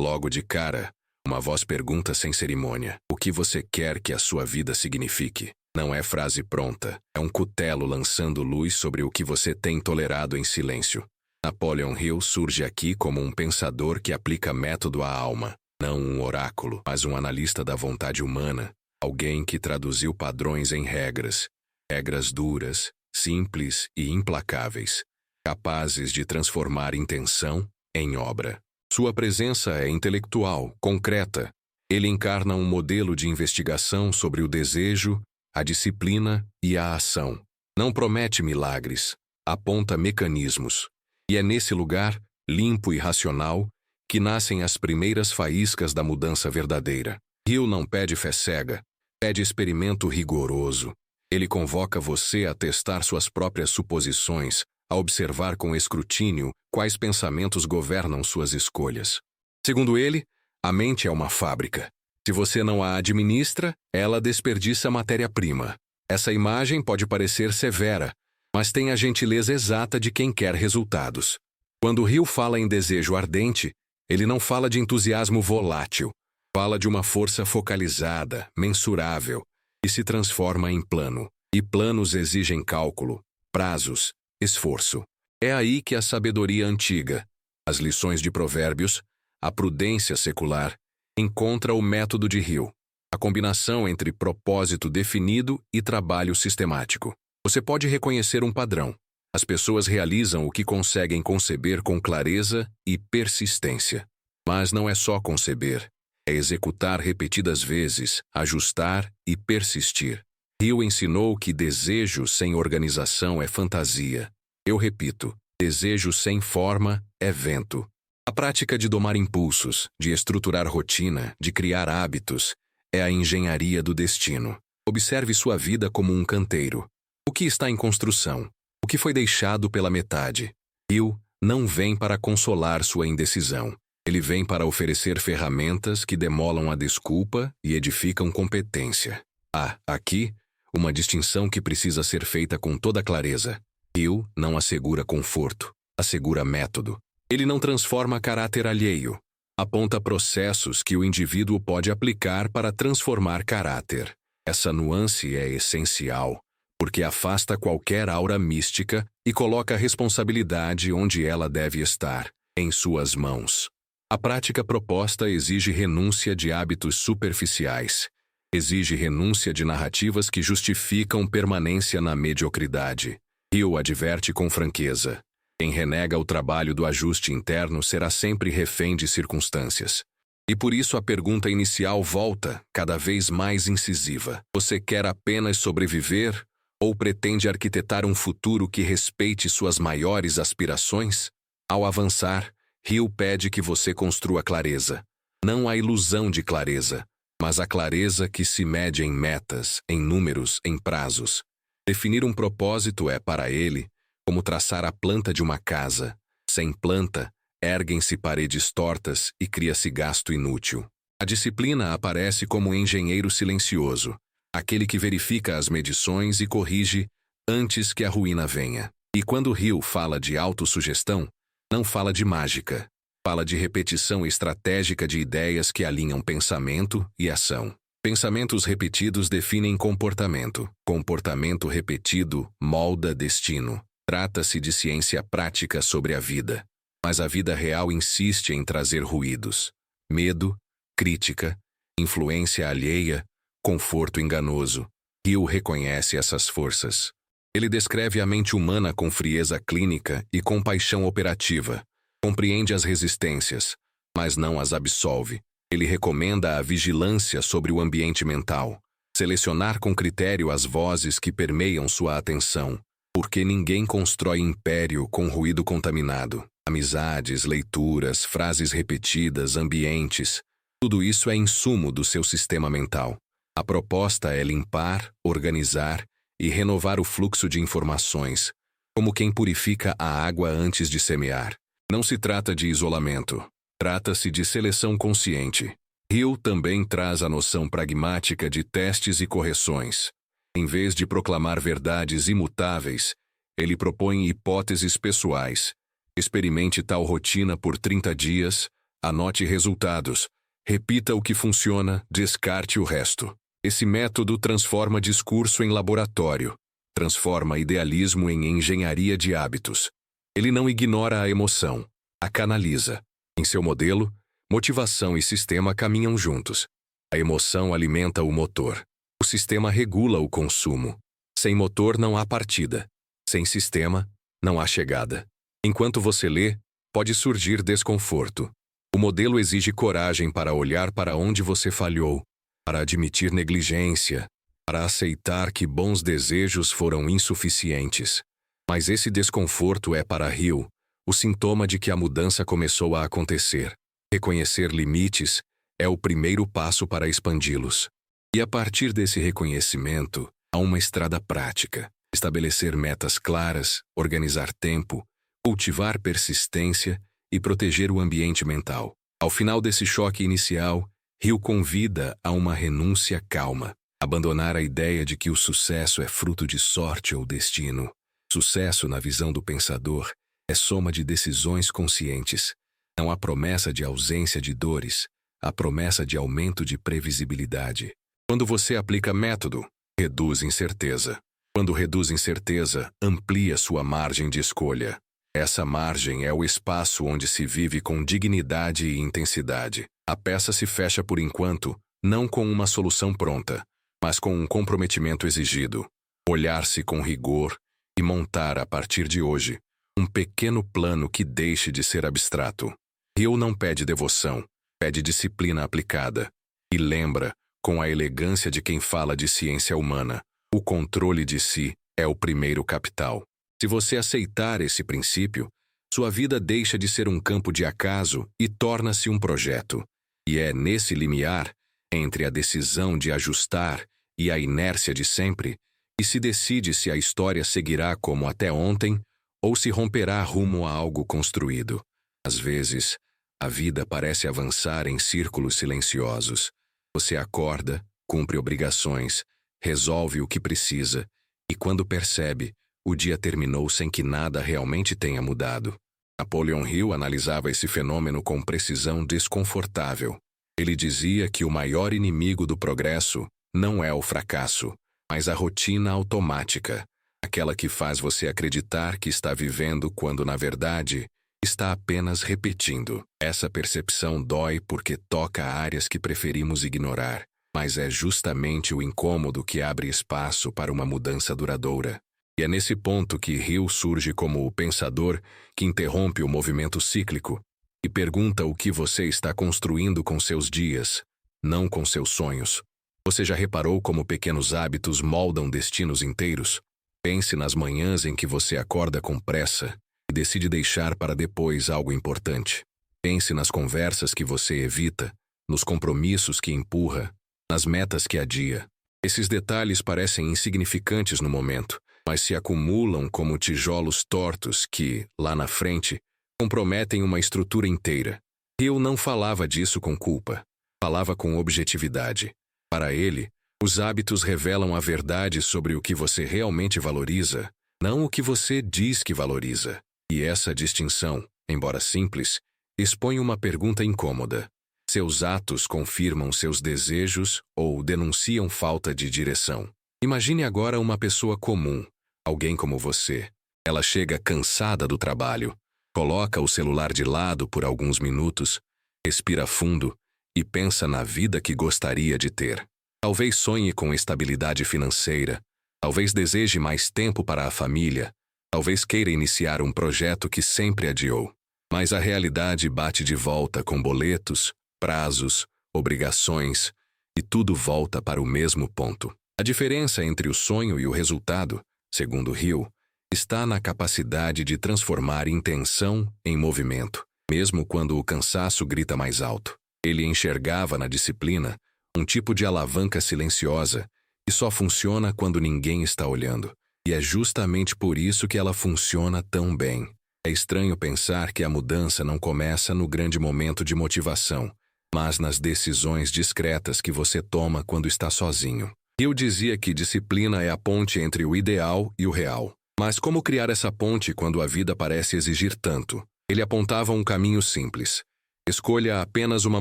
Logo de cara, uma voz pergunta sem cerimônia: o que você quer que a sua vida signifique? Não é frase pronta, é um cutelo lançando luz sobre o que você tem tolerado em silêncio. Napoleon Hill surge aqui como um pensador que aplica método à alma, não um oráculo, mas um analista da vontade humana, alguém que traduziu padrões em regras, regras duras, simples e implacáveis, capazes de transformar intenção em obra. Sua presença é intelectual, concreta. Ele encarna um modelo de investigação sobre o desejo, a disciplina e a ação. Não promete milagres, aponta mecanismos. E é nesse lugar, limpo e racional, que nascem as primeiras faíscas da mudança verdadeira. Hill não pede fé cega, pede experimento rigoroso. Ele convoca você a testar suas próprias suposições, a observar com escrutínio quais pensamentos governam suas escolhas. Segundo ele, a mente é uma fábrica. Se você não a administra, ela desperdiça matéria-prima. Essa imagem pode parecer severa, mas tem a gentileza exata de quem quer resultados. Quando Hill fala em desejo ardente, ele não fala de entusiasmo volátil. Fala de uma força focalizada, mensurável, e se transforma em plano. E planos exigem cálculo, prazos, esforço. É aí que a sabedoria antiga, as lições de Provérbios, a prudência secular, encontra o método de Hill, a combinação entre propósito definido e trabalho sistemático. Você pode reconhecer um padrão. As pessoas realizam o que conseguem conceber com clareza e persistência. Mas não é só conceber, é executar repetidas vezes, ajustar e persistir. Hill ensinou que desejo sem organização é fantasia. Eu repito, desejo sem forma é vento. A prática de domar impulsos, de estruturar rotina, de criar hábitos, é a engenharia do destino. Observe sua vida como um canteiro. O que está em construção? O que foi deixado pela metade? Hill não vem para consolar sua indecisão. Ele vem para oferecer ferramentas que demolam a desculpa e edificam competência. Há, aqui, uma distinção que precisa ser feita com toda clareza. Hill não assegura conforto, assegura método. Ele não transforma caráter alheio. Aponta processos que o indivíduo pode aplicar para transformar caráter. Essa nuance é essencial, porque afasta qualquer aura mística e coloca a responsabilidade onde ela deve estar, em suas mãos. A prática proposta exige renúncia de hábitos superficiais. Exige renúncia de narrativas que justificam permanência na mediocridade. Hill adverte com franqueza: quem renega o trabalho do ajuste interno será sempre refém de circunstâncias. E por isso a pergunta inicial volta, cada vez mais incisiva. Você quer apenas sobreviver ou pretende arquitetar um futuro que respeite suas maiores aspirações? Ao avançar, Hill pede que você construa clareza. Não a ilusão de clareza, mas a clareza que se mede em metas, em números, em prazos. Definir um propósito é, para ele, como traçar a planta de uma casa. Sem planta, erguem-se paredes tortas e cria-se gasto inútil. A disciplina aparece como um engenheiro silencioso, aquele que verifica as medições e corrige antes que a ruína venha. E quando Hill fala de autossugestão, não fala de mágica, fala de repetição estratégica de ideias que alinham pensamento e ação. Pensamentos repetidos definem comportamento. Comportamento repetido molda destino. Trata-se de ciência prática sobre a vida. Mas a vida real insiste em trazer ruídos. Medo, crítica, influência alheia, conforto enganoso. Hill reconhece essas forças. Ele descreve a mente humana com frieza clínica e compaixão operativa. Compreende as resistências, mas não as absolve. Ele recomenda a vigilância sobre o ambiente mental. Selecionar com critério as vozes que permeiam sua atenção. Porque ninguém constrói império com ruído contaminado. Amizades, leituras, frases repetidas, ambientes. Tudo isso é insumo do seu sistema mental. A proposta é limpar, organizar e renovar o fluxo de informações, como quem purifica a água antes de semear. Não se trata de isolamento, trata-se de seleção consciente. Hill também traz a noção pragmática de testes e correções. Em vez de proclamar verdades imutáveis, ele propõe hipóteses pessoais. Experimente tal rotina por 30 dias, Anote resultados. Repita o que funciona, descarte o resto. Esse método transforma discurso em laboratório. Transforma idealismo em engenharia de hábitos. Ele não ignora a emoção, a canaliza. Em seu modelo, motivação e sistema caminham juntos. A emoção alimenta o motor. O sistema regula o consumo. Sem motor não há partida. Sem sistema, não há chegada. Enquanto você lê, pode surgir desconforto. O modelo exige coragem para olhar para onde você falhou, para admitir negligência, para aceitar que bons desejos foram insuficientes. Mas esse desconforto é para Hill o sintoma de que a mudança começou a acontecer. Reconhecer limites é o primeiro passo para expandi-los. E a partir desse reconhecimento, há uma estrada prática. Estabelecer metas claras, organizar tempo, cultivar persistência e proteger o ambiente mental. Ao final desse choque inicial, Hill convida a uma renúncia calma. Abandonar a ideia de que o sucesso é fruto de sorte ou destino. Sucesso, na visão do pensador, é soma de decisões conscientes. Não há promessa de ausência de dores, há promessa de aumento de previsibilidade. Quando você aplica método, reduz incerteza. Quando reduz incerteza, amplia sua margem de escolha. Essa margem é o espaço onde se vive com dignidade e intensidade. A peça se fecha por enquanto, não com uma solução pronta, mas com um comprometimento exigido. Olhar-se com rigor e montar a partir de hoje um pequeno plano que deixe de ser abstrato. Hill não pede devoção, pede disciplina aplicada. E lembra, com a elegância de quem fala de ciência humana, o controle de si é o primeiro capital. Se você aceitar esse princípio, sua vida deixa de ser um campo de acaso e torna-se um projeto. E é nesse limiar, entre a decisão de ajustar e a inércia de sempre, que se decide se a história seguirá como até ontem ou se romperá rumo a algo construído. Às vezes, a vida parece avançar em círculos silenciosos. Você acorda, cumpre obrigações, resolve o que precisa, e quando percebe, o dia terminou sem que nada realmente tenha mudado. Napoleon Hill analisava esse fenômeno com precisão desconfortável. Ele dizia que o maior inimigo do progresso não é o fracasso, mas a rotina automática, aquela que faz você acreditar que está vivendo quando, na verdade, está apenas repetindo. Essa percepção dói porque toca áreas que preferimos ignorar, mas é justamente o incômodo que abre espaço para uma mudança duradoura. E é nesse ponto que Hill surge como o pensador que interrompe o movimento cíclico e pergunta o que você está construindo com seus dias, não com seus sonhos. Você já reparou como pequenos hábitos moldam destinos inteiros? Pense nas manhãs em que você acorda com pressa e decide deixar para depois algo importante. Pense nas conversas que você evita, nos compromissos que empurra, nas metas que adia. Esses detalhes parecem insignificantes no momento, mas se acumulam como tijolos tortos que, lá na frente, comprometem uma estrutura inteira. Hill não falava disso com culpa, falava com objetividade. Para ele, os hábitos revelam a verdade sobre o que você realmente valoriza, não o que você diz que valoriza. E essa distinção, embora simples, expõe uma pergunta incômoda. Seus atos confirmam seus desejos ou denunciam falta de direção. Imagine agora uma pessoa comum, alguém como você. Ela chega cansada do trabalho, coloca o celular de lado por alguns minutos, respira fundo e pensa na vida que gostaria de ter. Talvez sonhe com estabilidade financeira, talvez deseje mais tempo para a família, talvez queira iniciar um projeto que sempre adiou. Mas a realidade bate de volta com boletos, prazos, obrigações, e tudo volta para o mesmo ponto. A diferença entre o sonho e o resultado, segundo Hill, está na capacidade de transformar intenção em movimento, mesmo quando o cansaço grita mais alto. Ele enxergava na disciplina um tipo de alavanca silenciosa que só funciona quando ninguém está olhando. E é justamente por isso que ela funciona tão bem. É estranho pensar que a mudança não começa no grande momento de motivação, mas nas decisões discretas que você toma quando está sozinho. Hill dizia que disciplina é a ponte entre o ideal e o real. Mas como criar essa ponte quando a vida parece exigir tanto? Ele apontava um caminho simples. Escolha apenas uma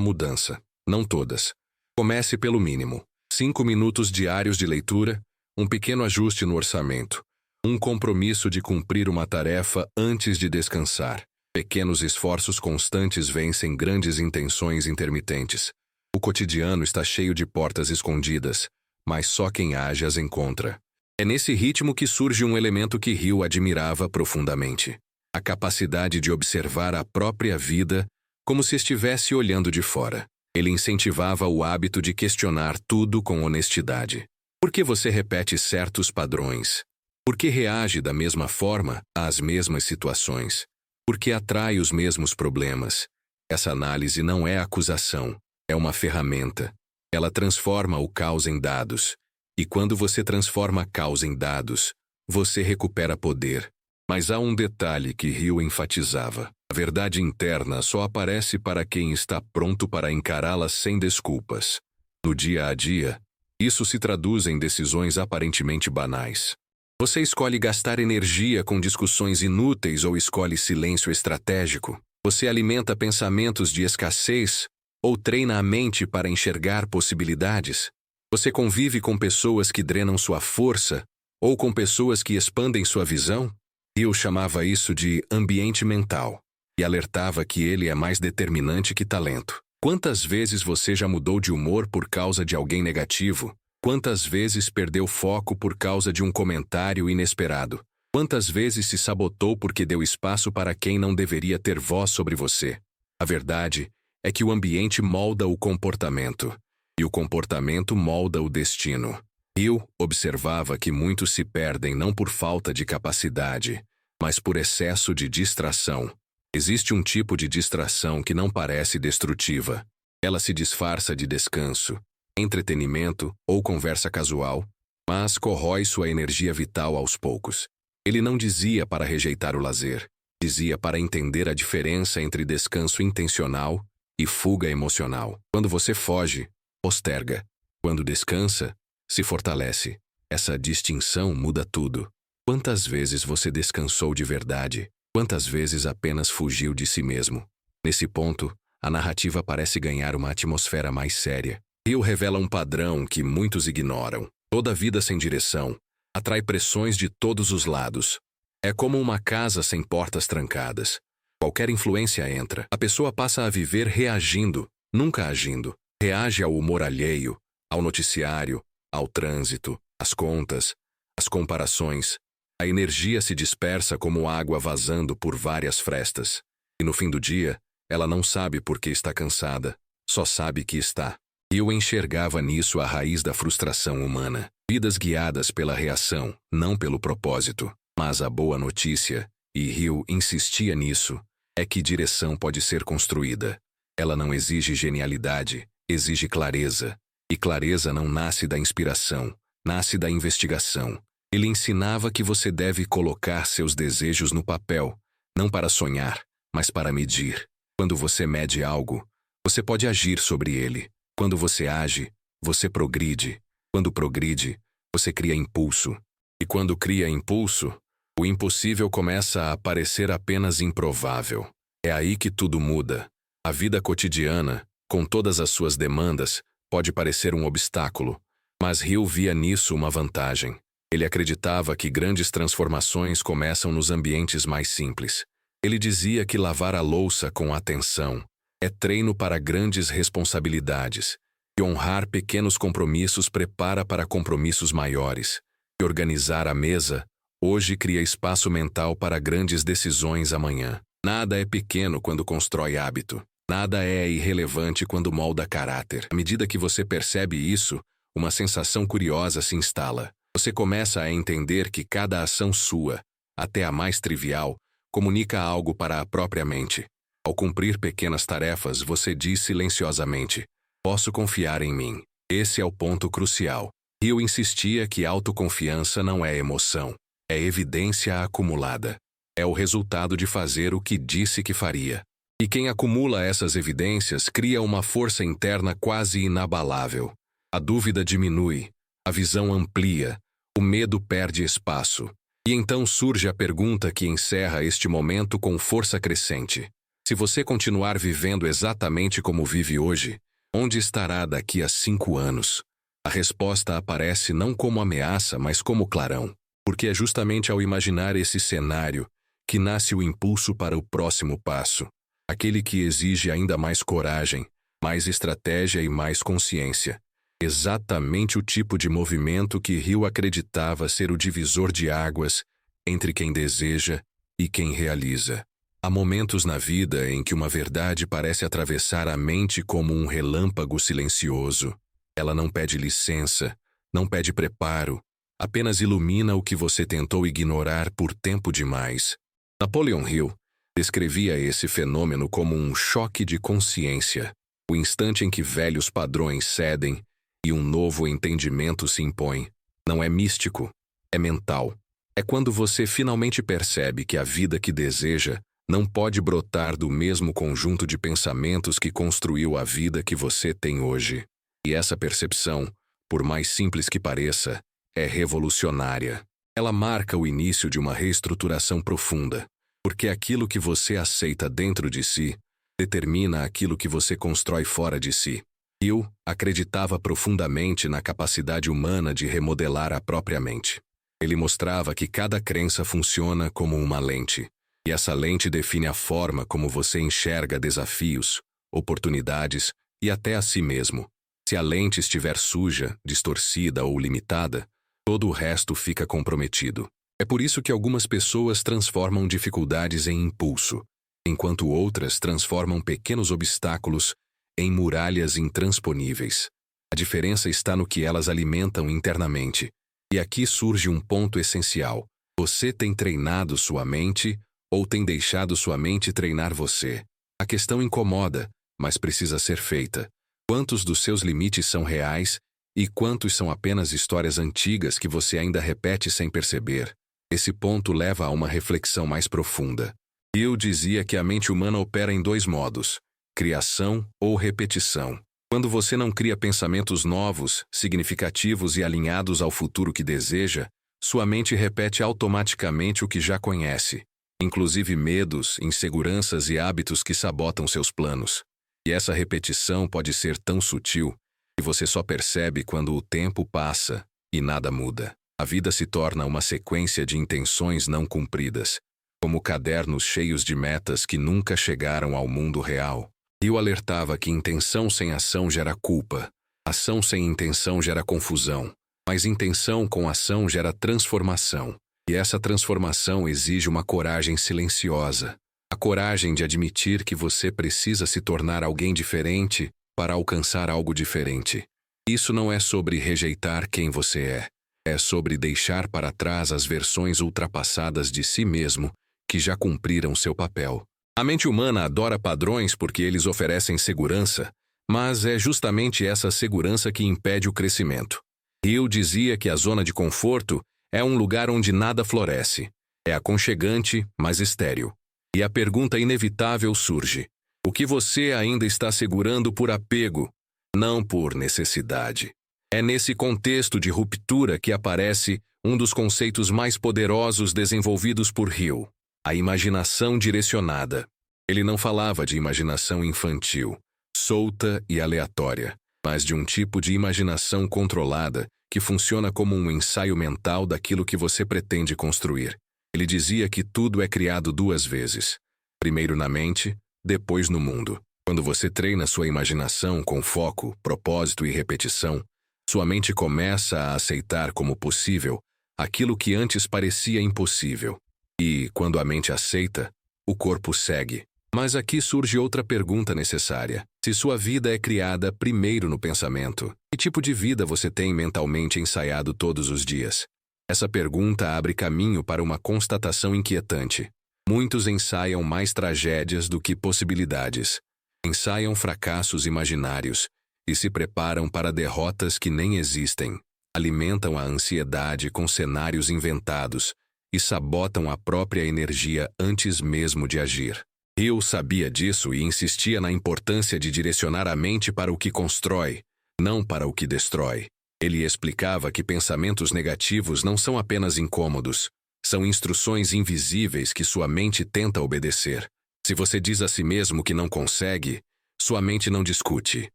mudança, não todas. Comece pelo mínimo. 5 minutos diários de leitura, um pequeno ajuste no orçamento, um compromisso de cumprir uma tarefa antes de descansar. Pequenos esforços constantes vencem grandes intenções intermitentes. O cotidiano está cheio de portas escondidas, mas só quem age as encontra. É nesse ritmo que surge um elemento que Hill admirava profundamente: a capacidade de observar a própria vida como se estivesse olhando de fora. Ele incentivava o hábito de questionar tudo com honestidade. Por que você repete certos padrões? Por que reage da mesma forma às mesmas situações? Por que atrai os mesmos problemas? Essa análise não é acusação, é uma ferramenta. Ela transforma o caos em dados. E quando você transforma caos em dados, você recupera poder. Mas há um detalhe que Hill enfatizava: a verdade interna só aparece para quem está pronto para encará-la sem desculpas. No dia a dia, isso se traduz em decisões aparentemente banais. Você escolhe gastar energia com discussões inúteis ou escolhe silêncio estratégico? Você alimenta pensamentos de escassez ou treina a mente para enxergar possibilidades? Você convive com pessoas que drenam sua força ou com pessoas que expandem sua visão? Hill chamava isso de ambiente mental e alertava que ele é mais determinante que talento. Quantas vezes você já mudou de humor por causa de alguém negativo? Quantas vezes perdeu foco por causa de um comentário inesperado? Quantas vezes se sabotou porque deu espaço para quem não deveria ter voz sobre você? A verdade é que o ambiente molda o comportamento, e o comportamento molda o destino. Hill observava que muitos se perdem não por falta de capacidade, mas por excesso de distração. Existe um tipo de distração que não parece destrutiva. Ela se disfarça de descanso, entretenimento ou conversa casual, mas corrói sua energia vital aos poucos. Ele não dizia para rejeitar o lazer, dizia para entender a diferença entre descanso intencional e fuga emocional. Quando você foge, posterga. Quando descansa, se fortalece. Essa distinção muda tudo. Quantas vezes você descansou de verdade? Quantas vezes apenas fugiu de si mesmo? Nesse ponto, a narrativa parece ganhar uma atmosfera mais séria. Hill revela um padrão que muitos ignoram. Toda vida sem direção atrai pressões de todos os lados. É como uma casa sem portas trancadas. Qualquer influência entra. A pessoa passa a viver reagindo, nunca agindo. Reage ao humor alheio, ao noticiário, ao trânsito, às contas, às comparações. A energia se dispersa como água vazando por várias frestas. E no fim do dia, ela não sabe por que está cansada, só sabe que está. Eu enxergava nisso a raiz da frustração humana. Vidas guiadas pela reação, não pelo propósito. Mas a boa notícia, e Hill insistia nisso, é que direção pode ser construída. Ela não exige genialidade, exige clareza. E clareza não nasce da inspiração, nasce da investigação. Ele ensinava que você deve colocar seus desejos no papel, não para sonhar, mas para medir. Quando você mede algo, você pode agir sobre ele. Quando você age, você progride. Quando progride, você cria impulso. E quando cria impulso, o impossível começa a parecer apenas improvável. É aí que tudo muda. A vida cotidiana, com todas as suas demandas, pode parecer um obstáculo, mas Hill via nisso uma vantagem. Ele acreditava que grandes transformações começam nos ambientes mais simples. Ele dizia que lavar a louça com atenção é treino para grandes responsabilidades, que honrar pequenos compromissos prepara para compromissos maiores, que organizar a mesa hoje cria espaço mental para grandes decisões amanhã. Nada é pequeno quando constrói hábito. Nada é irrelevante quando molda caráter. À medida que você percebe isso, uma sensação curiosa se instala. Você começa a entender que cada ação sua, até a mais trivial, comunica algo para a própria mente. Ao cumprir pequenas tarefas, você diz silenciosamente: posso confiar em mim. Esse é o ponto crucial. Hill insistia que autoconfiança não é emoção, é evidência acumulada. É o resultado de fazer o que disse que faria. E quem acumula essas evidências cria uma força interna quase inabalável. A dúvida diminui, a visão amplia, o medo perde espaço. E então surge a pergunta que encerra este momento com força crescente. Se você continuar vivendo exatamente como vive hoje, onde estará daqui a 5 anos? A resposta aparece não como ameaça, mas como clarão. Porque é justamente ao imaginar esse cenário que nasce o impulso para o próximo passo. Aquele que exige ainda mais coragem, mais estratégia e mais consciência. Exatamente o tipo de movimento que Hill acreditava ser o divisor de águas entre quem deseja e quem realiza. Há momentos na vida em que uma verdade parece atravessar a mente como um relâmpago silencioso. Ela não pede licença, não pede preparo, apenas ilumina o que você tentou ignorar por tempo demais. Napoleon Hill descrevia esse fenômeno como um choque de consciência, o instante em que velhos padrões cedem e um novo entendimento se impõe. Não é místico, é mental. É quando você finalmente percebe que a vida que deseja não pode brotar do mesmo conjunto de pensamentos que construiu a vida que você tem hoje. E essa percepção, por mais simples que pareça, é revolucionária. Ela marca o início de uma reestruturação profunda, porque aquilo que você aceita dentro de si determina aquilo que você constrói fora de si. Hill acreditava profundamente na capacidade humana de remodelar a própria mente. Ele mostrava que cada crença funciona como uma lente, e essa lente define a forma como você enxerga desafios, oportunidades e até a si mesmo. Se a lente estiver suja, distorcida ou limitada, todo o resto fica comprometido. É por isso que algumas pessoas transformam dificuldades em impulso, enquanto outras transformam pequenos obstáculos em muralhas intransponíveis. A diferença está no que elas alimentam internamente. E aqui surge um ponto essencial. Você tem treinado sua mente ou tem deixado sua mente treinar você? A questão incomoda, mas precisa ser feita. Quantos dos seus limites são reais e quantos são apenas histórias antigas que você ainda repete sem perceber? Esse ponto leva a uma reflexão mais profunda. Hill dizia que a mente humana opera em 2 modos: criação ou repetição. Quando você não cria pensamentos novos, significativos e alinhados ao futuro que deseja, sua mente repete automaticamente o que já conhece, inclusive medos, inseguranças e hábitos que sabotam seus planos. E essa repetição pode ser tão sutil que você só percebe quando o tempo passa e nada muda. A vida se torna uma sequência de intenções não cumpridas, como cadernos cheios de metas que nunca chegaram ao mundo real. Hill alertava que intenção sem ação gera culpa, ação sem intenção gera confusão, mas intenção com ação gera transformação. E essa transformação exige uma coragem silenciosa, a coragem de admitir que você precisa se tornar alguém diferente para alcançar algo diferente. Isso não é sobre rejeitar quem você é sobre deixar para trás as versões ultrapassadas de si mesmo que já cumpriram seu papel. A mente humana adora padrões porque eles oferecem segurança, mas é justamente essa segurança que impede o crescimento. Hill dizia que a zona de conforto é um lugar onde nada floresce. É aconchegante, mas estéril. E a pergunta inevitável surge: o que você ainda está segurando por apego, não por necessidade? É nesse contexto de ruptura que aparece um dos conceitos mais poderosos desenvolvidos por Hill: a imaginação direcionada. Ele não falava de imaginação infantil, solta e aleatória, mas de um tipo de imaginação controlada que funciona como um ensaio mental daquilo que você pretende construir. Ele dizia que tudo é criado 2 vezes. Primeiro na mente, depois no mundo. Quando você treina sua imaginação com foco, propósito e repetição, sua mente começa a aceitar como possível aquilo que antes parecia impossível. E, quando a mente aceita, o corpo segue. Mas aqui surge outra pergunta necessária. Se sua vida é criada primeiro no pensamento, que tipo de vida você tem mentalmente ensaiado todos os dias? Essa pergunta abre caminho para uma constatação inquietante. Muitos ensaiam mais tragédias do que possibilidades. Ensaiam fracassos imaginários e se preparam para derrotas que nem existem. Alimentam a ansiedade com cenários inventados e sabotam a própria energia antes mesmo de agir. Hill sabia disso e insistia na importância de direcionar a mente para o que constrói, não para o que destrói. Ele explicava que pensamentos negativos não são apenas incômodos, são instruções invisíveis que sua mente tenta obedecer. Se você diz a si mesmo que não consegue, sua mente não discute,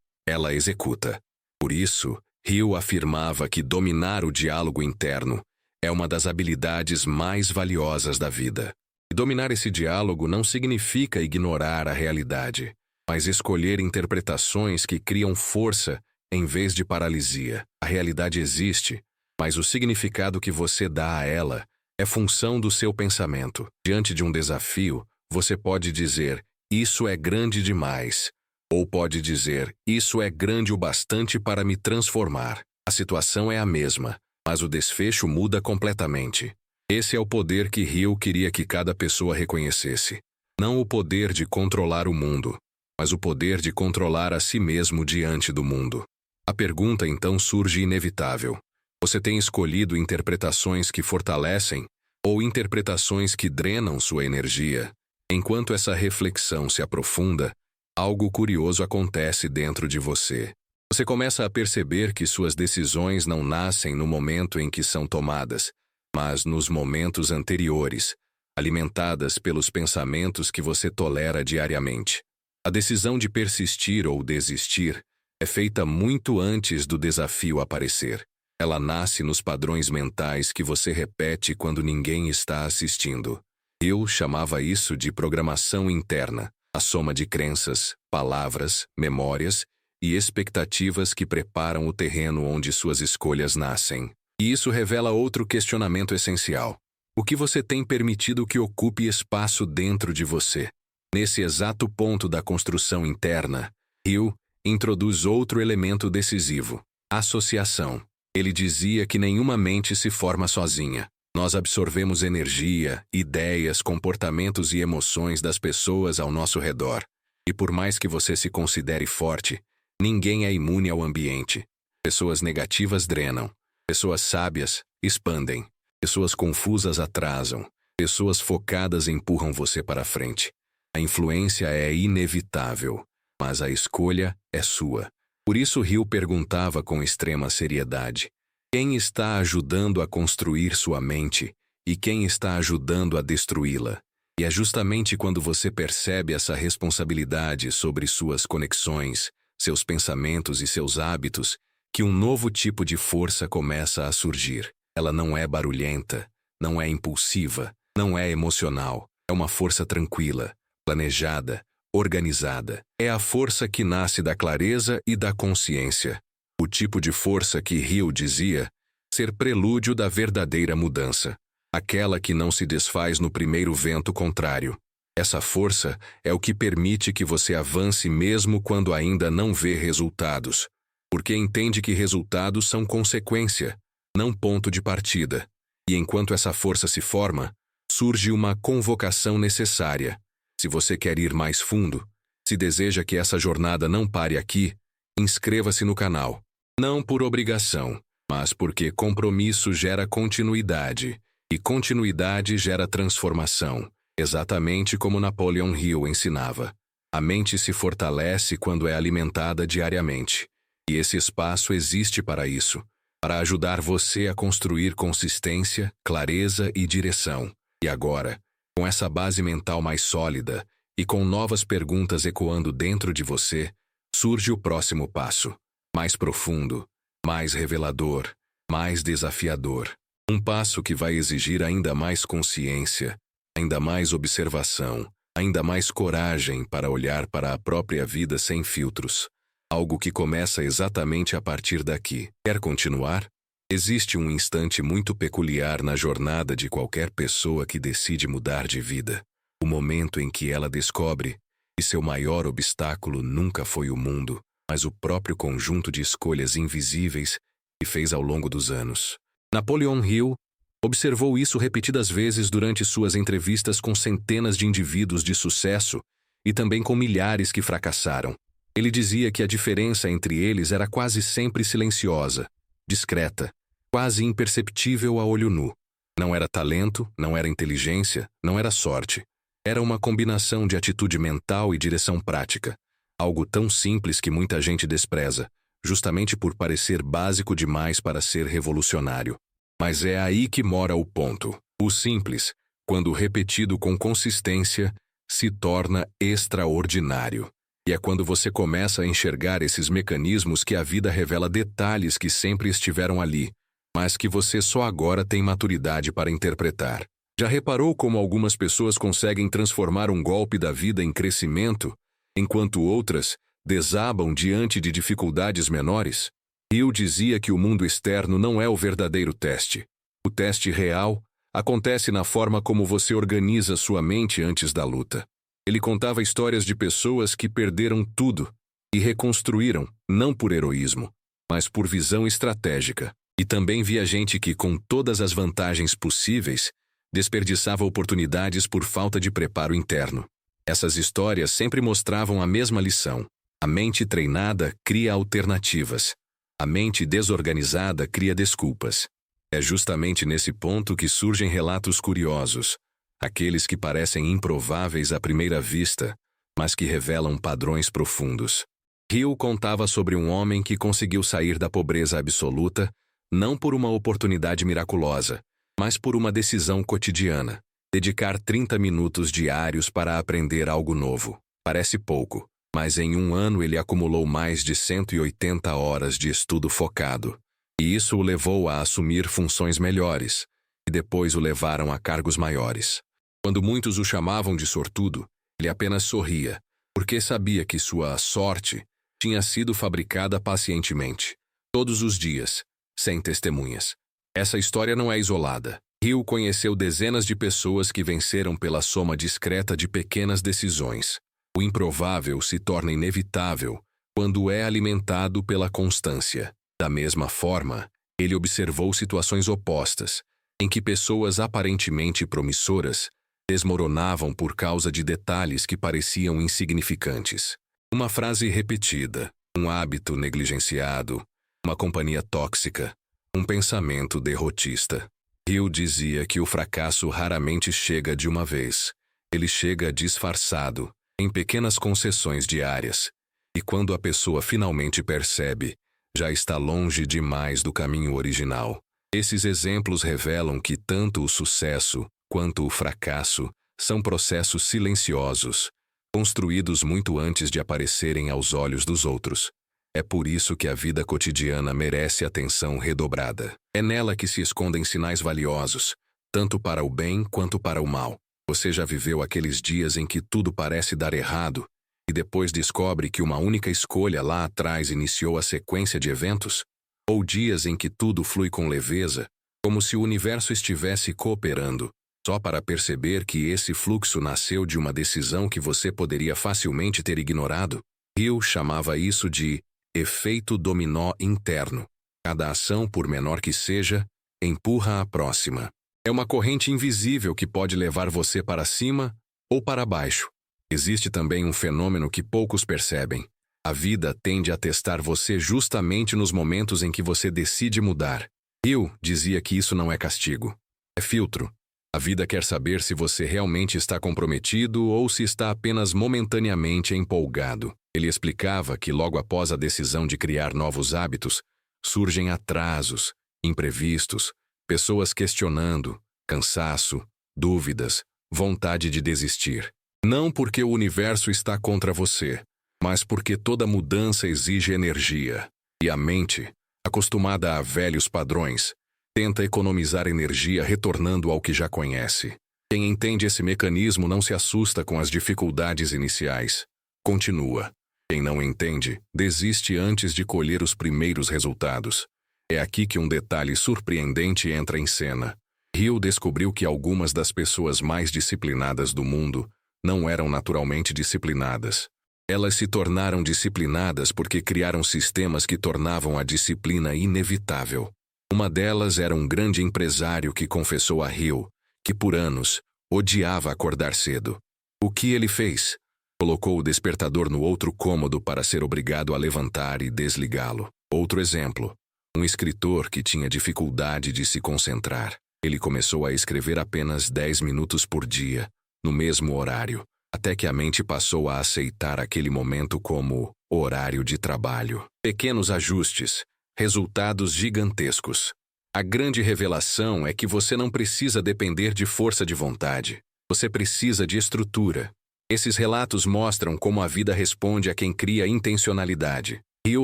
ela executa. Por isso, Hill afirmava que dominar o diálogo interno é uma das habilidades mais valiosas da vida. E dominar esse diálogo não significa ignorar a realidade, mas escolher interpretações que criam força em vez de paralisia. A realidade existe, mas o significado que você dá a ela é função do seu pensamento. Diante de um desafio, você pode dizer, isso é grande demais, ou pode dizer, isso é grande o bastante para me transformar. A situação é a mesma, mas o desfecho muda completamente. Esse é o poder que Hill queria que cada pessoa reconhecesse. Não o poder de controlar o mundo, mas o poder de controlar a si mesmo diante do mundo. A pergunta então surge inevitável. Você tem escolhido interpretações que fortalecem ou interpretações que drenam sua energia? Enquanto essa reflexão se aprofunda, algo curioso acontece dentro de você. Você começa a perceber que suas decisões não nascem no momento em que são tomadas, mas nos momentos anteriores, alimentadas pelos pensamentos que você tolera diariamente. A decisão de persistir ou desistir é feita muito antes do desafio aparecer. Ela nasce nos padrões mentais que você repete quando ninguém está assistindo. Eu chamava isso de programação interna, a soma de crenças, palavras, memórias e expectativas que preparam o terreno onde suas escolhas nascem. E isso revela outro questionamento essencial. O que você tem permitido que ocupe espaço dentro de você? Nesse exato ponto da construção interna, Hill introduz outro elemento decisivo: associação. Ele dizia que nenhuma mente se forma sozinha. Nós absorvemos energia, ideias, comportamentos e emoções das pessoas ao nosso redor. E por mais que você se considere forte, ninguém é imune ao ambiente. Pessoas negativas drenam. Pessoas sábias expandem. Pessoas confusas atrasam. Pessoas focadas empurram você para frente. A influência é inevitável, mas a escolha é sua. Por isso Hill perguntava com extrema seriedade: quem está ajudando a construir sua mente e quem está ajudando a destruí-la? E é justamente quando você percebe essa responsabilidade sobre suas conexões, seus pensamentos e seus hábitos, que um novo tipo de força começa a surgir. Ela não é barulhenta, não é impulsiva, não é emocional. É uma força tranquila, planejada, organizada. É a força que nasce da clareza e da consciência. O tipo de força que Hill dizia ser prelúdio da verdadeira mudança. Aquela que não se desfaz no primeiro vento contrário. Essa força é o que permite que você avance mesmo quando ainda não vê resultados. Porque entende que resultados são consequência, não ponto de partida. E enquanto essa força se forma, surge uma convocação necessária. Se você quer ir mais fundo, se deseja que essa jornada não pare aqui, inscreva-se no canal. Não por obrigação, mas porque compromisso gera continuidade, e continuidade gera transformação, exatamente como Napoleon Hill ensinava. A mente se fortalece quando é alimentada diariamente, e esse espaço existe para isso, para ajudar você a construir consistência, clareza e direção. E agora, com essa base mental mais sólida e com novas perguntas ecoando dentro de você, surge o próximo passo. Mais profundo, mais revelador, mais desafiador. Um passo que vai exigir ainda mais consciência, ainda mais observação, ainda mais coragem para olhar para a própria vida sem filtros. Algo que começa exatamente a partir daqui. Quer continuar? Existe um instante muito peculiar na jornada de qualquer pessoa que decide mudar de vida. O momento em que ela descobre que seu maior obstáculo nunca foi o mundo, mas o próprio conjunto de escolhas invisíveis que fez ao longo dos anos. Napoleon Hill observou isso repetidas vezes durante suas entrevistas com centenas de indivíduos de sucesso e também com milhares que fracassaram. Ele dizia que a diferença entre eles era quase sempre silenciosa, discreta, quase imperceptível a olho nu. Não era talento, não era inteligência, não era sorte. Era uma combinação de atitude mental e direção prática. Algo tão simples que muita gente despreza, justamente por parecer básico demais para ser revolucionário. Mas é aí que mora o ponto. O simples, quando repetido com consistência, se torna extraordinário. E é quando você começa a enxergar esses mecanismos que a vida revela detalhes que sempre estiveram ali, mas que você só agora tem maturidade para interpretar. Já reparou como algumas pessoas conseguem transformar um golpe da vida em crescimento, enquanto outras desabam diante de dificuldades menores? Hill dizia que o mundo externo não é o verdadeiro teste. O teste real acontece na forma como você organiza sua mente antes da luta. Ele contava histórias de pessoas que perderam tudo e reconstruíram, não por heroísmo, mas por visão estratégica. E também via gente que, com todas as vantagens possíveis, desperdiçava oportunidades por falta de preparo interno. Essas histórias sempre mostravam a mesma lição. A mente treinada cria alternativas. A mente desorganizada cria desculpas. É justamente nesse ponto que surgem relatos curiosos, aqueles que parecem improváveis à primeira vista, mas que revelam padrões profundos. Hill contava sobre um homem que conseguiu sair da pobreza absoluta, não por uma oportunidade miraculosa, mas por uma decisão cotidiana: dedicar 30 minutos diários para aprender algo novo. Parece pouco, mas em um ano ele acumulou mais de 180 horas de estudo focado. E isso o levou a assumir funções melhores, e depois o levaram a cargos maiores. Quando muitos o chamavam de sortudo, ele apenas sorria, porque sabia que sua sorte tinha sido fabricada pacientemente, todos os dias, sem testemunhas. Essa história não é isolada. Hill conheceu dezenas de pessoas que venceram pela soma discreta de pequenas decisões. O improvável se torna inevitável quando é alimentado pela constância. Da mesma forma, ele observou situações opostas, em que pessoas aparentemente promissoras desmoronavam por causa de detalhes que pareciam insignificantes. Uma frase repetida, um hábito negligenciado, uma companhia tóxica, um pensamento derrotista. Hill dizia que o fracasso raramente chega de uma vez. Ele chega disfarçado, em pequenas concessões diárias. E quando a pessoa finalmente percebe, já está longe demais do caminho original. Esses exemplos revelam que tanto o sucesso quanto o fracasso são processos silenciosos, construídos muito antes de aparecerem aos olhos dos outros. É por isso que a vida cotidiana merece atenção redobrada. É nela que se escondem sinais valiosos, tanto para o bem quanto para o mal. Você já viveu aqueles dias em que tudo parece dar errado, e depois descobre que uma única escolha lá atrás iniciou a sequência de eventos? Ou dias em que tudo flui com leveza, como se o universo estivesse cooperando, só para perceber que esse fluxo nasceu de uma decisão que você poderia facilmente ter ignorado? Hill chamava isso de efeito dominó interno. Cada ação, por menor que seja, empurra a próxima. É uma corrente invisível que pode levar você para cima ou para baixo. Existe também um fenômeno que poucos percebem. A vida tende a testar você justamente nos momentos em que você decide mudar. Hill dizia que isso não é castigo. É filtro. A vida quer saber se você realmente está comprometido ou se está apenas momentaneamente empolgado. Ele explicava que logo após a decisão de criar novos hábitos, surgem atrasos, imprevistos, pessoas questionando, cansaço, dúvidas, vontade de desistir. Não porque o universo está contra você, mas porque toda mudança exige energia. E a mente, acostumada a velhos padrões, tenta economizar energia retornando ao que já conhece. Quem entende esse mecanismo não se assusta com as dificuldades iniciais. Continua. Quem não entende, desiste antes de colher os primeiros resultados. É aqui que um detalhe surpreendente entra em cena. Hill descobriu que algumas das pessoas mais disciplinadas do mundo não eram naturalmente disciplinadas. Elas se tornaram disciplinadas porque criaram sistemas que tornavam a disciplina inevitável. Uma delas era um grande empresário que confessou a Hill que por anos odiava acordar cedo. O que ele fez? Colocou o despertador no outro cômodo para ser obrigado a levantar e desligá-lo. Outro exemplo. Um escritor que tinha dificuldade de se concentrar. Ele começou a escrever apenas 10 minutos por dia, no mesmo horário, até que a mente passou a aceitar aquele momento como horário de trabalho. Pequenos ajustes, resultados gigantescos. A grande revelação é que você não precisa depender de força de vontade. Você precisa de estrutura. Esses relatos mostram como a vida responde a quem cria intencionalidade. Hill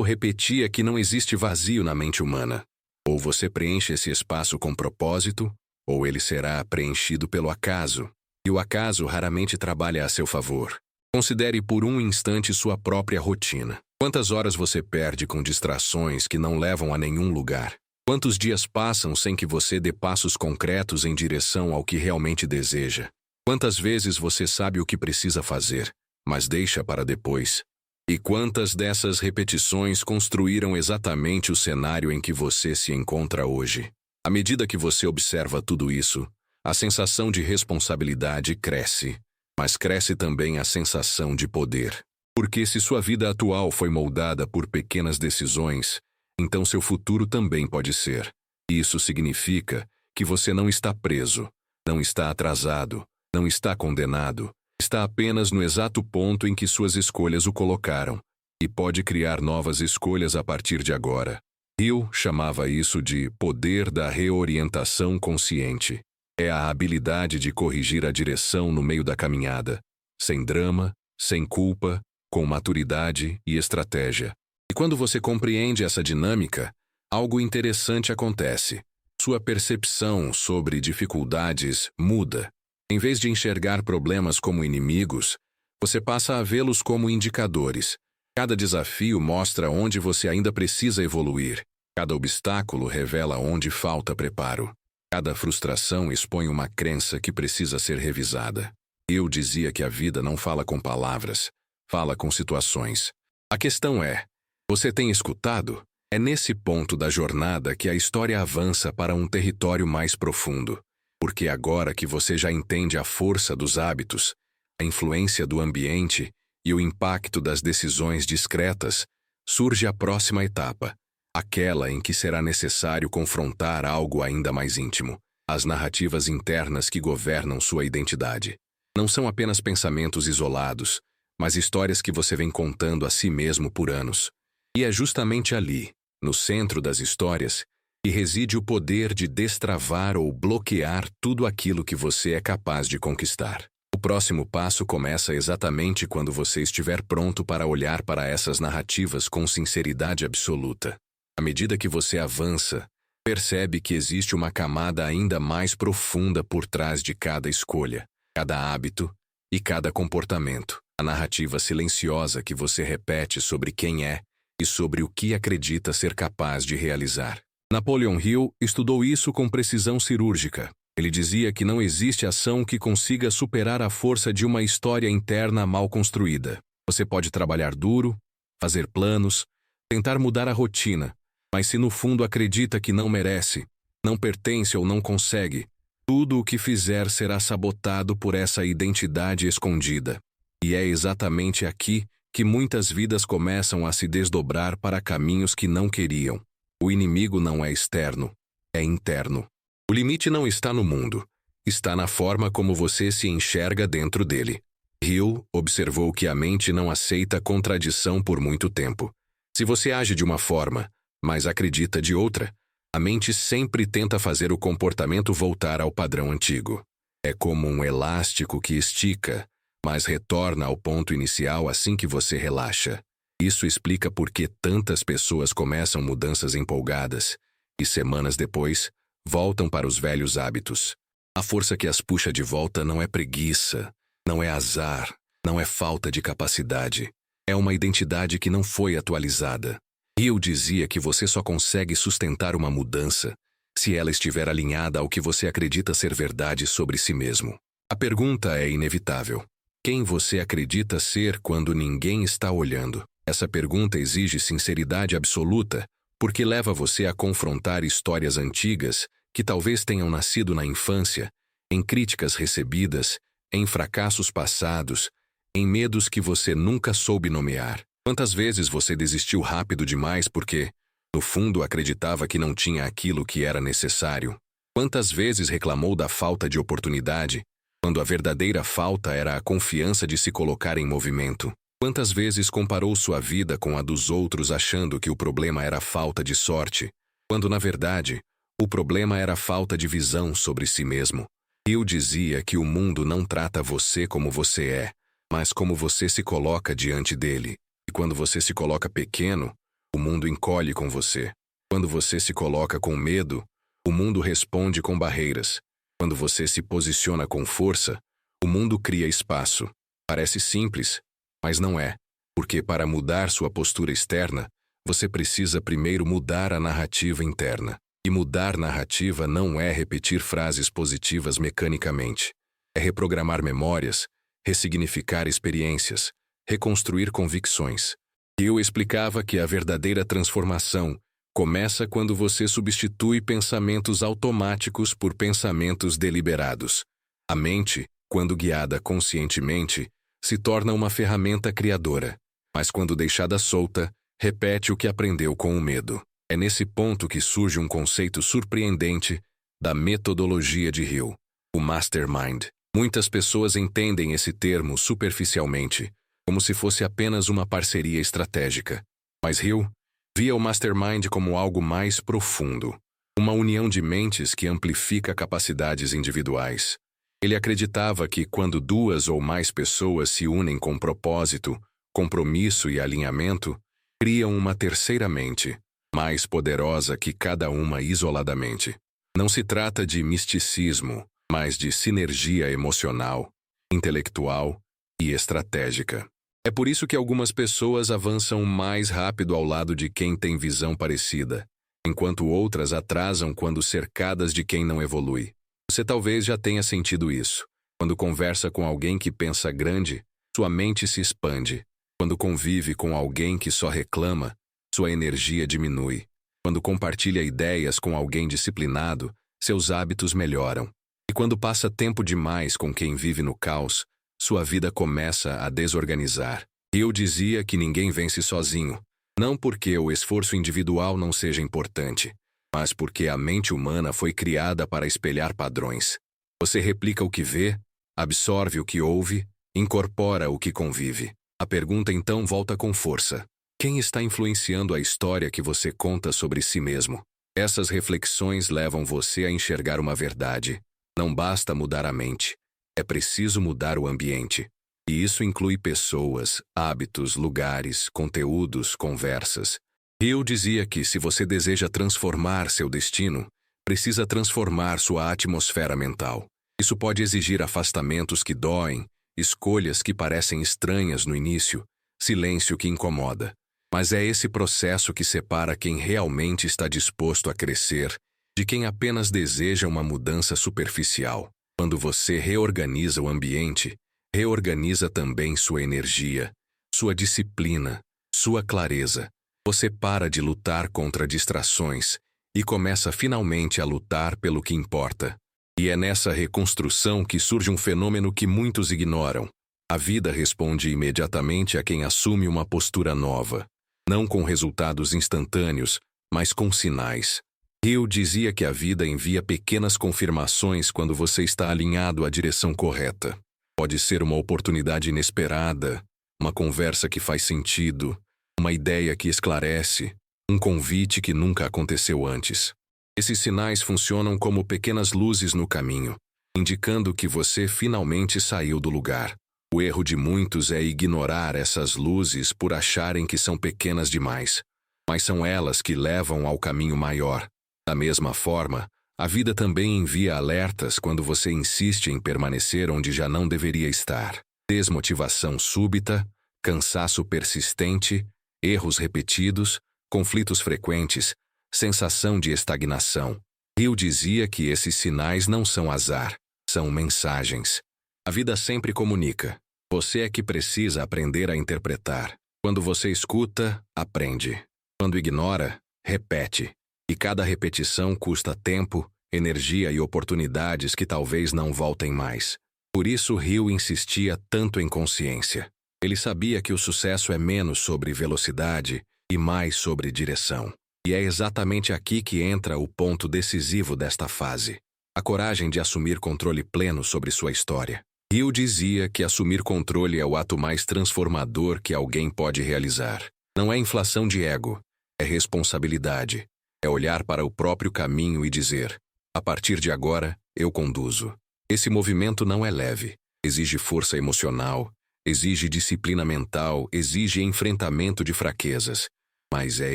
repetia que não existe vazio na mente humana. Ou você preenche esse espaço com propósito, ou ele será preenchido pelo acaso. E o acaso raramente trabalha a seu favor. Considere por um instante sua própria rotina. Quantas horas você perde com distrações que não levam a nenhum lugar? Quantos dias passam sem que você dê passos concretos em direção ao que realmente deseja? Quantas vezes você sabe o que precisa fazer, mas deixa para depois? E quantas dessas repetições construíram exatamente o cenário em que você se encontra hoje? À medida que você observa tudo isso, a sensação de responsabilidade cresce, mas cresce também a sensação de poder. Porque se sua vida atual foi moldada por pequenas decisões, então seu futuro também pode ser. Isso significa que você não está preso, não está atrasado, não está condenado, está apenas no exato ponto em que suas escolhas o colocaram, e pode criar novas escolhas a partir de agora. Hill chamava isso de poder da reorientação consciente. É a habilidade de corrigir a direção no meio da caminhada, sem drama, sem culpa, com maturidade e estratégia. E quando você compreende essa dinâmica, algo interessante acontece. Sua percepção sobre dificuldades muda. Em vez de enxergar problemas como inimigos, você passa a vê-los como indicadores. Cada desafio mostra onde você ainda precisa evoluir. Cada obstáculo revela onde falta preparo. Cada frustração expõe uma crença que precisa ser revisada. Eu dizia que a vida não fala com palavras, fala com situações. A questão é, você tem escutado? É nesse ponto da jornada que a história avança para um território mais profundo. Porque agora que você já entende a força dos hábitos, a influência do ambiente e o impacto das decisões discretas, surge a próxima etapa, aquela em que será necessário confrontar algo ainda mais íntimo, as narrativas internas que governam sua identidade. Não são apenas pensamentos isolados, mas histórias que você vem contando a si mesmo por anos. E é justamente ali, no centro das histórias, que reside o poder de destravar ou bloquear tudo aquilo que você é capaz de conquistar. O próximo passo começa exatamente quando você estiver pronto para olhar para essas narrativas com sinceridade absoluta. À medida que você avança, percebe que existe uma camada ainda mais profunda por trás de cada escolha, cada hábito e cada comportamento. A narrativa silenciosa que você repete sobre quem é e sobre o que acredita ser capaz de realizar. Napoleon Hill estudou isso com precisão cirúrgica. Ele dizia que não existe ação que consiga superar a força de uma história interna mal construída. Você pode trabalhar duro, fazer planos, tentar mudar a rotina, mas se no fundo acredita que não merece, não pertence ou não consegue, tudo o que fizer será sabotado por essa identidade escondida. E é exatamente aqui que muitas vidas começam a se desdobrar para caminhos que não queriam. O inimigo não é externo, é interno. O limite não está no mundo, está na forma como você se enxerga dentro dele. Hill observou que a mente não aceita contradição por muito tempo. Se você age de uma forma, mas acredita de outra, a mente sempre tenta fazer o comportamento voltar ao padrão antigo. É como um elástico que estica, mas retorna ao ponto inicial assim que você relaxa. Isso explica por que tantas pessoas começam mudanças empolgadas e, semanas depois, voltam para os velhos hábitos. A força que as puxa de volta não é preguiça, não é azar, não é falta de capacidade. É uma identidade que não foi atualizada. Hill dizia que você só consegue sustentar uma mudança se ela estiver alinhada ao que você acredita ser verdade sobre si mesmo. A pergunta é inevitável. Quem você acredita ser quando ninguém está olhando? Essa pergunta exige sinceridade absoluta, porque leva você a confrontar histórias antigas que talvez tenham nascido na infância, em críticas recebidas, em fracassos passados, em medos que você nunca soube nomear. Quantas vezes você desistiu rápido demais porque, no fundo, acreditava que não tinha aquilo que era necessário? Quantas vezes reclamou da falta de oportunidade, quando a verdadeira falta era a confiança de se colocar em movimento? Quantas vezes comparou sua vida com a dos outros achando que o problema era a falta de sorte, quando, na verdade, o problema era a falta de visão sobre si mesmo? Hill dizia que o mundo não trata você como você é, mas como você se coloca diante dele. E quando você se coloca pequeno, o mundo encolhe com você. Quando você se coloca com medo, o mundo responde com barreiras. Quando você se posiciona com força, o mundo cria espaço. Parece simples, mas não é. Porque para mudar sua postura externa, você precisa primeiro mudar a narrativa interna. E mudar narrativa não é repetir frases positivas mecanicamente. É reprogramar memórias, ressignificar experiências, reconstruir convicções. Eu explicava que a verdadeira transformação começa quando você substitui pensamentos automáticos por pensamentos deliberados. A mente, quando guiada conscientemente, se torna uma ferramenta criadora, mas quando deixada solta, repete o que aprendeu com o medo. É nesse ponto que surge um conceito surpreendente da metodologia de Hill, o Mastermind. Muitas pessoas entendem esse termo superficialmente, como se fosse apenas uma parceria estratégica. Mas Hill via o Mastermind como algo mais profundo, uma união de mentes que amplifica capacidades individuais. Ele acreditava que quando duas ou mais pessoas se unem com propósito, compromisso e alinhamento, criam uma terceira mente, mais poderosa que cada uma isoladamente. Não se trata de misticismo, mas de sinergia emocional, intelectual e estratégica. É por isso que algumas pessoas avançam mais rápido ao lado de quem tem visão parecida, enquanto outras atrasam quando cercadas de quem não evolui. Você talvez já tenha sentido isso. Quando conversa com alguém que pensa grande, sua mente se expande. Quando convive com alguém que só reclama, sua energia diminui. Quando compartilha ideias com alguém disciplinado, seus hábitos melhoram. E quando passa tempo demais com quem vive no caos, sua vida começa a desorganizar. Eu dizia que ninguém vence sozinho, não porque o esforço individual não seja importante, mas porque a mente humana foi criada para espelhar padrões. Você replica o que vê, absorve o que ouve, incorpora o que convive. A pergunta então volta com força. Quem está influenciando a história que você conta sobre si mesmo? Essas reflexões levam você a enxergar uma verdade. Não basta mudar a mente. É preciso mudar o ambiente. E isso inclui pessoas, hábitos, lugares, conteúdos, conversas. Hill dizia que se você deseja transformar seu destino, precisa transformar sua atmosfera mental. Isso pode exigir afastamentos que doem, escolhas que parecem estranhas no início, silêncio que incomoda. Mas é esse processo que separa quem realmente está disposto a crescer de quem apenas deseja uma mudança superficial. Quando você reorganiza o ambiente, reorganiza também sua energia, sua disciplina, sua clareza. Você para de lutar contra distrações e começa finalmente a lutar pelo que importa. E é nessa reconstrução que surge um fenômeno que muitos ignoram. A vida responde imediatamente a quem assume uma postura nova. Não com resultados instantâneos, mas com sinais. Hill dizia que a vida envia pequenas confirmações quando você está alinhado à direção correta. Pode ser uma oportunidade inesperada, uma conversa que faz sentido, uma ideia que esclarece, um convite que nunca aconteceu antes. Esses sinais funcionam como pequenas luzes no caminho, indicando que você finalmente saiu do lugar. O erro de muitos é ignorar essas luzes por acharem que são pequenas demais, mas são elas que levam ao caminho maior. Da mesma forma, a vida também envia alertas quando você insiste em permanecer onde já não deveria estar. Desmotivação súbita, cansaço persistente, erros repetidos, conflitos frequentes, sensação de estagnação. Hill dizia que esses sinais não são azar, são mensagens. A vida sempre comunica. Você é que precisa aprender a interpretar. Quando você escuta, aprende. Quando ignora, repete. E cada repetição custa tempo, energia e oportunidades que talvez não voltem mais. Por isso Hill insistia tanto em consciência. Ele sabia que o sucesso é menos sobre velocidade e mais sobre direção. E é exatamente aqui que entra o ponto decisivo desta fase. A coragem de assumir controle pleno sobre sua história. Hill dizia que assumir controle é o ato mais transformador que alguém pode realizar. Não é inflação de ego, é responsabilidade. É olhar para o próprio caminho e dizer: a partir de agora, eu conduzo. Esse movimento não é leve, exige força emocional, exige disciplina mental, exige enfrentamento de fraquezas. Mas é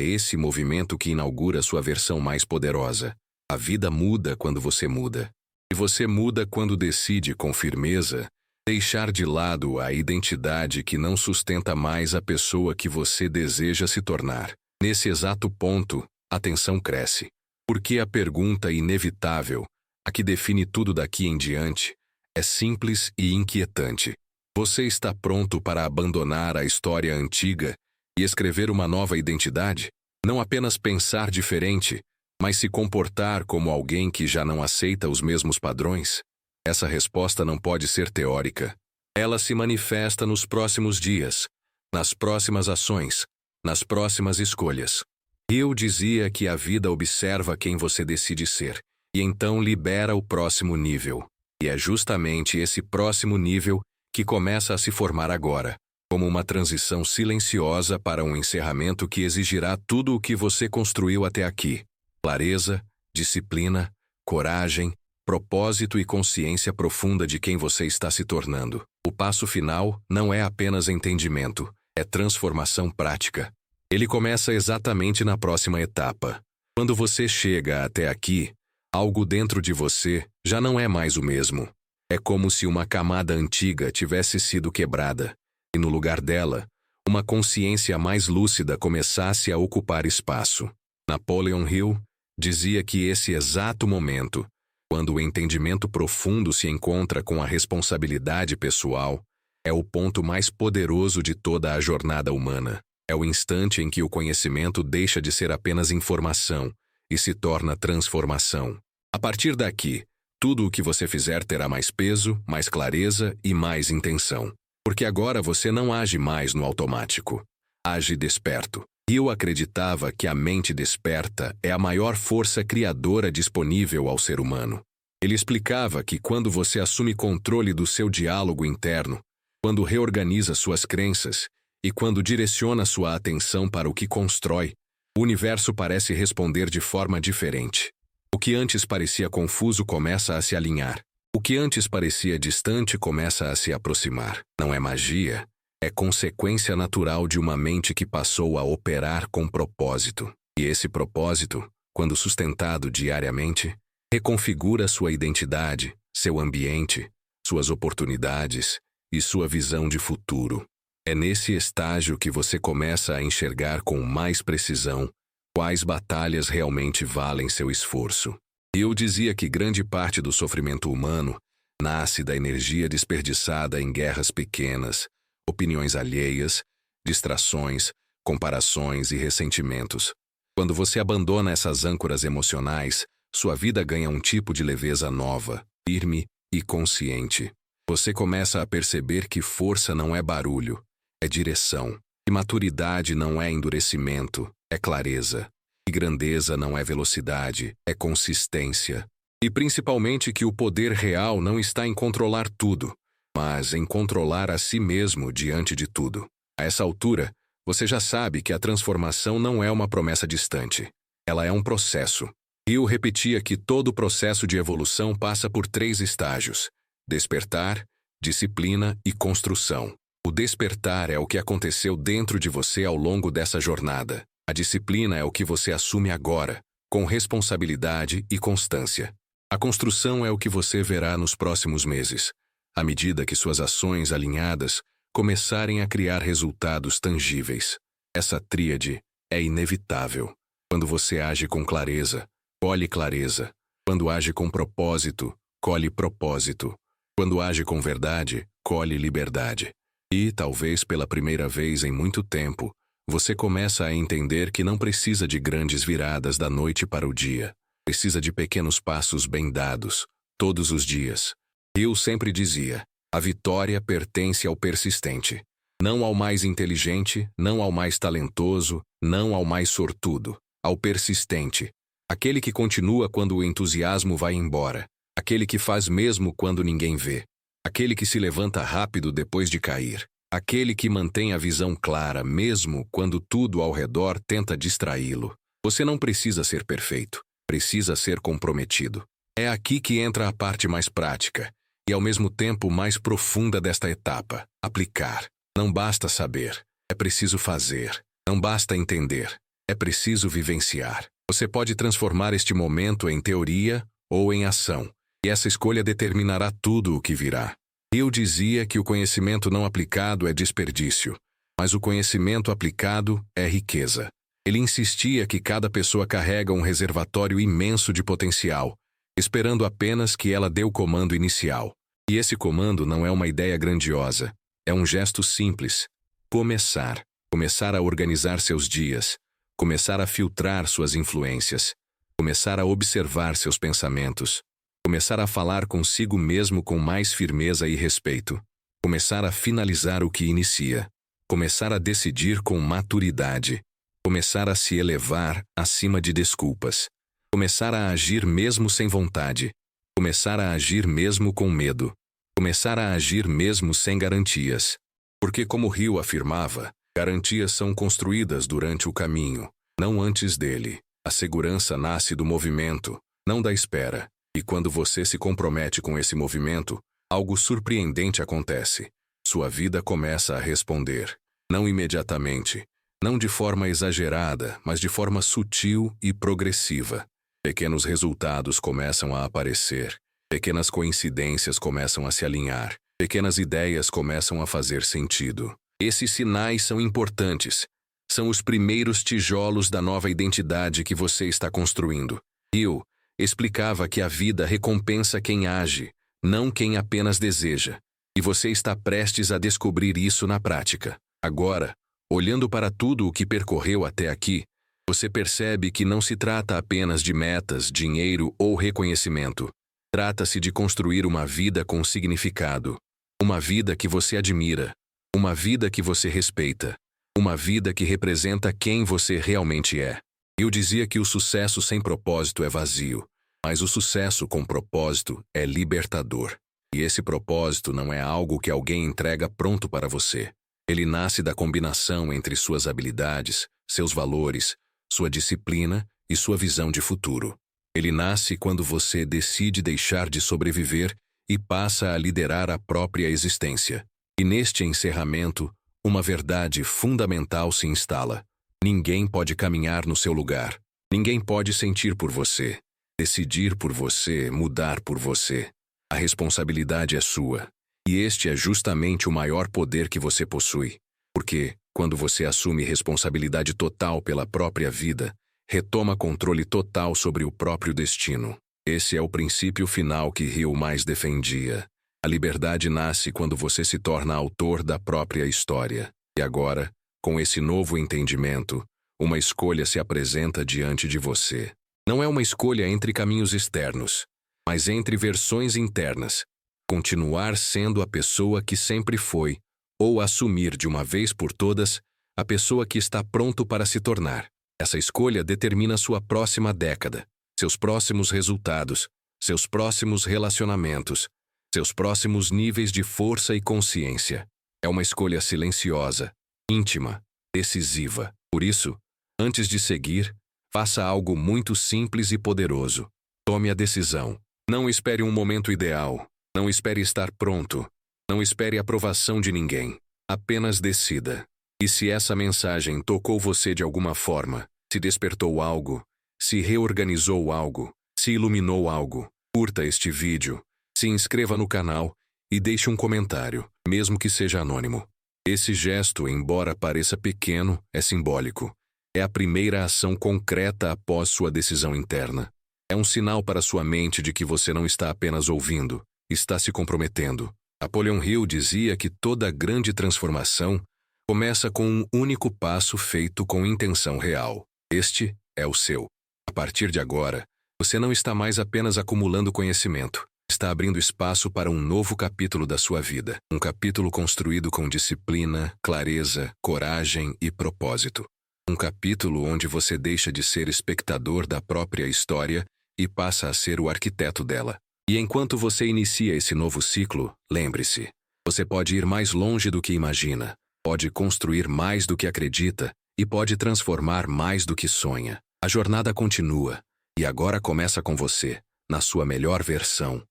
esse movimento que inaugura sua versão mais poderosa. A vida muda quando você muda. E você muda quando decide, com firmeza, deixar de lado a identidade que não sustenta mais a pessoa que você deseja se tornar. Nesse exato ponto, a tensão cresce. Porque a pergunta inevitável, a que define tudo daqui em diante, é simples e inquietante. Você está pronto para abandonar a história antiga e escrever uma nova identidade? Não apenas pensar diferente, mas se comportar como alguém que já não aceita os mesmos padrões? Essa resposta não pode ser teórica. Ela se manifesta nos próximos dias, nas próximas ações, nas próximas escolhas. Eu dizia que a vida observa quem você decide ser, e então libera o próximo nível. E é justamente esse próximo nível que começa a se formar agora, como uma transição silenciosa para um encerramento que exigirá tudo o que você construiu até aqui: clareza, disciplina, coragem, propósito e consciência profunda de quem você está se tornando. O passo final não é apenas entendimento, é transformação prática. Ele começa exatamente na próxima etapa. Quando você chega até aqui, algo dentro de você já não é mais o mesmo. É como se uma camada antiga tivesse sido quebrada, e no lugar dela, uma consciência mais lúcida começasse a ocupar espaço. Napoleon Hill dizia que esse exato momento, quando o entendimento profundo se encontra com a responsabilidade pessoal, é o ponto mais poderoso de toda a jornada humana. É o instante em que o conhecimento deixa de ser apenas informação e se torna transformação. A partir daqui, tudo o que você fizer terá mais peso, mais clareza e mais intenção. Porque agora você não age mais no automático. Age desperto. Hill acreditava que a mente desperta é a maior força criadora disponível ao ser humano. Ele explicava que quando você assume controle do seu diálogo interno, quando reorganiza suas crenças e quando direciona sua atenção para o que constrói, o universo parece responder de forma diferente. O que antes parecia confuso começa a se alinhar. O que antes parecia distante começa a se aproximar. Não é magia. É consequência natural de uma mente que passou a operar com propósito. E esse propósito, quando sustentado diariamente, reconfigura sua identidade, seu ambiente, suas oportunidades e sua visão de futuro. É nesse estágio que você começa a enxergar com mais precisão quais batalhas realmente valem seu esforço. Eu dizia que grande parte do sofrimento humano nasce da energia desperdiçada em guerras pequenas, opiniões alheias, distrações, comparações e ressentimentos. Quando você abandona essas âncoras emocionais, sua vida ganha um tipo de leveza nova, firme e consciente. Você começa a perceber que força não é barulho, é direção. Que maturidade não é endurecimento, é clareza. Que grandeza não é velocidade, é consistência. E principalmente que o poder real não está em controlar tudo, mas em controlar a si mesmo diante de tudo. A essa altura, você já sabe que a transformação não é uma promessa distante. Ela é um processo. Hill repetia que todo processo de evolução passa por 3 estágios: despertar, disciplina e construção. O despertar é o que aconteceu dentro de você ao longo dessa jornada. A disciplina é o que você assume agora, com responsabilidade e constância. A construção é o que você verá nos próximos meses, à medida que suas ações alinhadas começarem a criar resultados tangíveis. Essa tríade é inevitável. Quando você age com clareza, colhe clareza. Quando age com propósito, colhe propósito. Quando age com verdade, colhe liberdade. E, talvez pela primeira vez em muito tempo, você começa a entender que não precisa de grandes viradas da noite para o dia. Precisa de pequenos passos bem dados, todos os dias. Hill sempre dizia: a vitória pertence ao persistente. Não ao mais inteligente, não ao mais talentoso, não ao mais sortudo. Ao persistente. Aquele que continua quando o entusiasmo vai embora. Aquele que faz mesmo quando ninguém vê. Aquele que se levanta rápido depois de cair. Aquele que mantém a visão clara mesmo quando tudo ao redor tenta distraí-lo. Você não precisa ser perfeito. Precisa ser comprometido. É aqui que entra a parte mais prática. e ao mesmo tempo mais profunda desta etapa: aplicar. Não basta saber, é preciso fazer. Não basta entender, é preciso vivenciar. Você pode transformar este momento em teoria ou em ação, e essa escolha determinará tudo o que virá. Hill dizia que o conhecimento não aplicado é desperdício, mas o conhecimento aplicado é riqueza. Ele insistia que cada pessoa carrega um reservatório imenso de potencial, esperando apenas que ela dê o comando inicial. E esse comando não é uma ideia grandiosa, é um gesto simples. Começar. Começar a organizar seus dias, começar a filtrar suas influências, começar a observar seus pensamentos, começar a falar consigo mesmo com mais firmeza e respeito, começar a finalizar o que inicia, começar a decidir com maturidade, começar a se elevar acima de desculpas, começar a agir mesmo sem vontade, começar a agir mesmo com medo, começar a agir mesmo sem garantias. Porque, como Hill afirmava, garantias são construídas durante o caminho, não antes dele. A segurança nasce do movimento, não da espera. E quando você se compromete com esse movimento, algo surpreendente acontece. Sua vida começa a responder. Não imediatamente, não de forma exagerada, mas de forma sutil e progressiva. Pequenos resultados começam a aparecer. Pequenas coincidências começam a se alinhar. Pequenas ideias começam a fazer sentido. Esses sinais são importantes. São os primeiros tijolos da nova identidade que você está construindo. Hill explicava que a vida recompensa quem age, não quem apenas deseja. E você está prestes a descobrir isso na prática. Agora, olhando para tudo o que percorreu até aqui, você percebe que não se trata apenas de metas, dinheiro ou reconhecimento. Trata-se de construir uma vida com significado. Uma vida que você admira. Uma vida que você respeita. Uma vida que representa quem você realmente é. Eu dizia que o sucesso sem propósito é vazio, mas o sucesso com propósito é libertador. E esse propósito não é algo que alguém entrega pronto para você. Ele nasce da combinação entre suas habilidades, seus valores, sua disciplina e sua visão de futuro. Ele nasce quando você decide deixar de sobreviver e passa a liderar a própria existência. E neste encerramento, uma verdade fundamental se instala. Ninguém pode caminhar no seu lugar. Ninguém pode sentir por você, decidir por você, mudar por você. A responsabilidade é sua. E este é justamente o maior poder que você possui. Porque, quando você assume responsabilidade total pela própria vida, retoma controle total sobre o próprio destino. Esse é o princípio final que Hill mais defendia. A liberdade nasce quando você se torna autor da própria história. E agora, com esse novo entendimento, uma escolha se apresenta diante de você. Não é uma escolha entre caminhos externos, mas entre versões internas. Continuar sendo a pessoa que sempre foi, ou assumir de uma vez por todas a pessoa que está pronto para se tornar. Essa escolha determina sua próxima década, seus próximos resultados, seus próximos relacionamentos, seus próximos níveis de força e consciência. É uma escolha silenciosa, íntima, decisiva. Por isso, antes de seguir, faça algo muito simples e poderoso. Tome a decisão. Não espere um momento ideal. Não espere estar pronto. Não espere a aprovação de ninguém. Apenas decida. E se essa mensagem tocou você de alguma forma, se despertou algo, se reorganizou algo, se iluminou algo, curta este vídeo, se inscreva no canal e deixe um comentário, mesmo que seja anônimo. Esse gesto, embora pareça pequeno, é simbólico. É a primeira ação concreta após sua decisão interna. É um sinal para sua mente de que você não está apenas ouvindo, está se comprometendo. Napoleon Hill dizia que toda grande transformação começa com um único passo feito com intenção real. Este é o seu. A partir de agora, você não está mais apenas acumulando conhecimento. Está abrindo espaço para um novo capítulo da sua vida. Um capítulo construído com disciplina, clareza, coragem e propósito. Um capítulo onde você deixa de ser espectador da própria história e passa a ser o arquiteto dela. E enquanto você inicia esse novo ciclo, lembre-se, você pode ir mais longe do que imagina, pode construir mais do que acredita e pode transformar mais do que sonha. A jornada continua, e agora começa com você, na sua melhor versão.